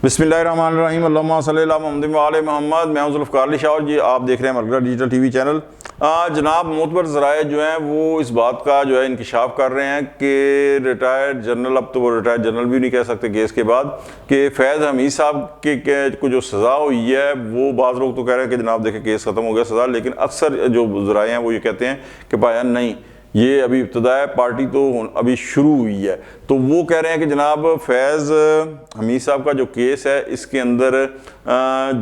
बिस्मिल्लाहिर्रहमानिर्रहीम अल्लाहुम्मा सल्ली अला मुहम्मद व आले मोहम्मद। मैं हूं ज़ुल्फ़िकार अली शाह और जी आप देख रहे हैं मलका डिजिटल टीवी चैनल। जनाब मोतबर ज़राए जो हैं वो इस बात का जो है इंकिशाफ कर रहे हैं कि रिटायर्ड जनरल, अब तो वो रिटायर्ड जनरल भी नहीं कह सकते केस के बाद, कि फैज़ हमीद साहब के को जो सज़ा हुई है वो बाज़ लोग तो कह रहे हैं कि जनाब देखें केस ख़त्म हो गया सज़ा, लेकिन अक्सर जो ज़राए हैं वो ये कहते हैं कि भाई नहीं ये अभी इब्तदा है, पार्टी तो अभी शुरू हुई है। तो वो कह रहे हैं कि जनाब फैज़ हमीद साहब का जो केस है इसके अंदर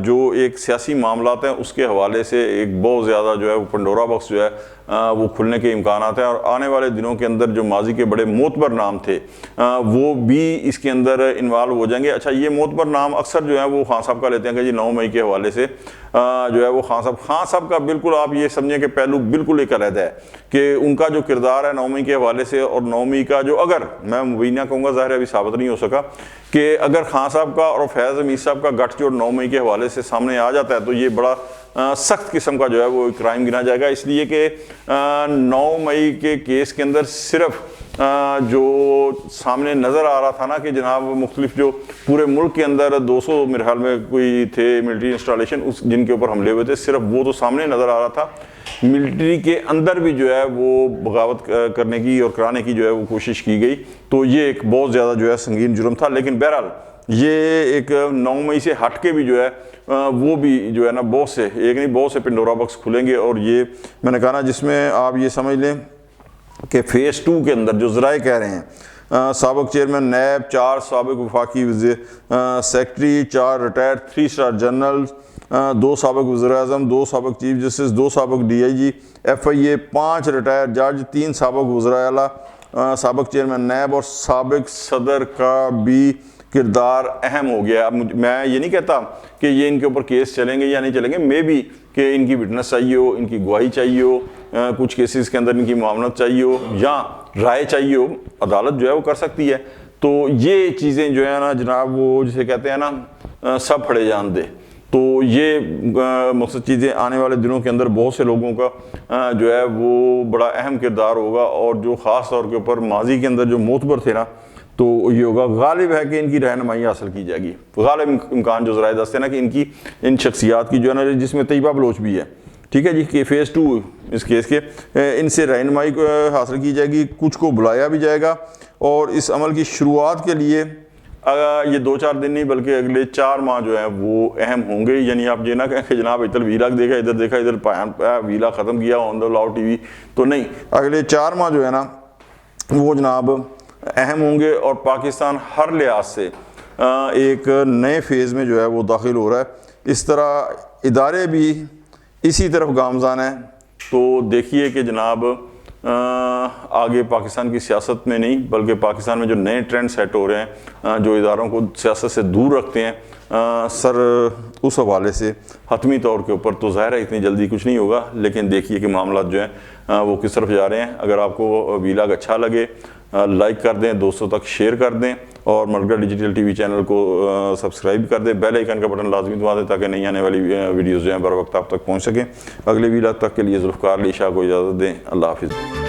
जो एक सियासी मामलात हैं उसके हवाले से एक बहुत ज़्यादा जो है वो पंडोरा बॉक्स जो है वो खुलने के इम्कानात हैं और आने वाले दिनों के अंदर जो माजी के बड़े मोतबर नाम थे वो भी इसके अंदर इन्वॉल्व हो जाएंगे। अच्छा, ये मोतबर नाम अक्सर जो है वो खान साहब का लेते हैं कि जी 9 मई के हवाले से जो है वो खान साहब का बिल्कुल आप ये समझें कि पहलू बिल्कुल एक अलग है कि उनका जो किरदार है 9 मई के हवाले से और 9 मई का जो, अगर मैं मुबीना कहूँगा, ज़ाहिर अभी साबित नहीं हो सका कि अगर खान साहब का और फैज़ हमीद साहब का गठजोड़ 9 मई के हवाले से सामने आ जाता है तो ये बड़ा सख्त किस्म का जो है वो क्राइम गिना जाएगा। इसलिए कि 9 मई के केस के अंदर सिर्फ जो सामने नज़र आ रहा था ना कि जनाब मुख्तलिफ जो पूरे मुल्क के अंदर 200 मेरे ख्याल में कोई थे मिलिट्री इंस्टॉलेशन उस जिनके ऊपर हमले हुए थे, सिर्फ वो तो सामने नज़र आ रहा था। मिलिट्री के अंदर भी जो है वो बगावत करने की और कराने की जो है वो कोशिश की गई, तो ये एक बहुत ज़्यादा जो है संगीन जुर्म था। लेकिन बहरहाल ये एक 9 मई से हट के भी जो है वो भी जो है ना बहुत से, एक नहीं बहुत से पंडोरा बॉक्स खुलेंगे। और ये मैंने कहा ना जिसमें आप ये समझ लें कि फ़ेज़ 2 के अंदर जो ज़राए कह रहे हैं साबिक़ चेयरमैन नैब, 4 साबिक़ वफाकी सेक्रेटरी, 4 रिटायर्ड 3 स्टार जनरल, 2 साबिक़ वज़ीर-ए-आज़म, 2 साबिक़ चीफ जस्टिस, 2 साबिक़ DIG FIA, 5 रिटायर्ड जज, 3 साबिक़ वज़ीर आला, साबिक़ चेयरमैन नैब और साबिक़ सदर का भी किरदार अहम हो गया। अब मैं ये नहीं कहता कि ये इनके ऊपर केस चलेंगे या नहीं चलेंगे, मे बी कि इनकी विटनेस चाहिए हो, इनकी गवाही चाहिए हो, कुछ केसेस के अंदर इनकी मामलत चाहिए हो या राय चाहिए हो, अदालत जो है वो कर सकती है। तो ये चीज़ें जो है ना जनाब वो जिसे कहते हैं ना सब फड़े जान दे, तो ये मकसद चीज़ें आने वाले दिनों के अंदर बहुत से लोगों का जो है वो बड़ा अहम किरदार होगा। और जो ख़ास तौर के ऊपर माजी के अंदर जो मोतबर थे ना तो ये होगा, गालिब है कि इनकी रहनुमाई हासिल की जाएगी। गालिब इम्कान जो ज़राए दस्ते ना कि इनकी इन शख्सियात की जो है ना, जिसमें तैयबा बलोच भी है, ठीक है जी, कि फ़ेज़ 2 इस केस के इनसे रहनुमाई हासिल की जाएगी, कुछ को बुलाया भी जाएगा और इस अमल की शुरुआत के लिए ये 2-4 दिन नहीं बल्कि अगले 4 माह जो है वो अहम होंगे। यानी आप ये ना कहें कि जनाब इधर वीला देखा इधर वीला ख़त्म किया ऑन द लाउ TV, तो नहीं, अगले 4 माह जो है ना वो जनाब अहम होंगे और पाकिस्तान हर लिहाज से एक नए फेज़ में जो है वो दाखिल हो रहा है। इस तरह इदारे भी इसी तरफ गामज़ान हैं। तो देखिए कि जनाब आगे पाकिस्तान की सियासत में नहीं बल्कि पाकिस्तान में जो नए ट्रेंड सेट हो रहे हैं जो इदारों को सियासत से दूर रखते हैं सर, उस हवाले से हतमी तौर के ऊपर तो ज़ाहिर है इतनी जल्दी कुछ नहीं होगा। लेकिन देखिए कि मामला जो हैं वो किस तरफ जा रहे हैं। अगर आपको वीलाग अच्छा लगे लाइक कर दें, दोस्तों तक शेयर कर दें और मलका डिजिटल TV चैनल को सब्सक्राइब कर दें, बेल आइकन का बटन लाजमी दबा दें ताकि नई आने वाली वीडियोज़ जो हैं बर वक्त आप तक पहुँच सकें। अगले वीलाग तक के लिए ज़ुल्फ़िकार अली शाह को इजाज़त दें। अल्लाह हाफ़िज़।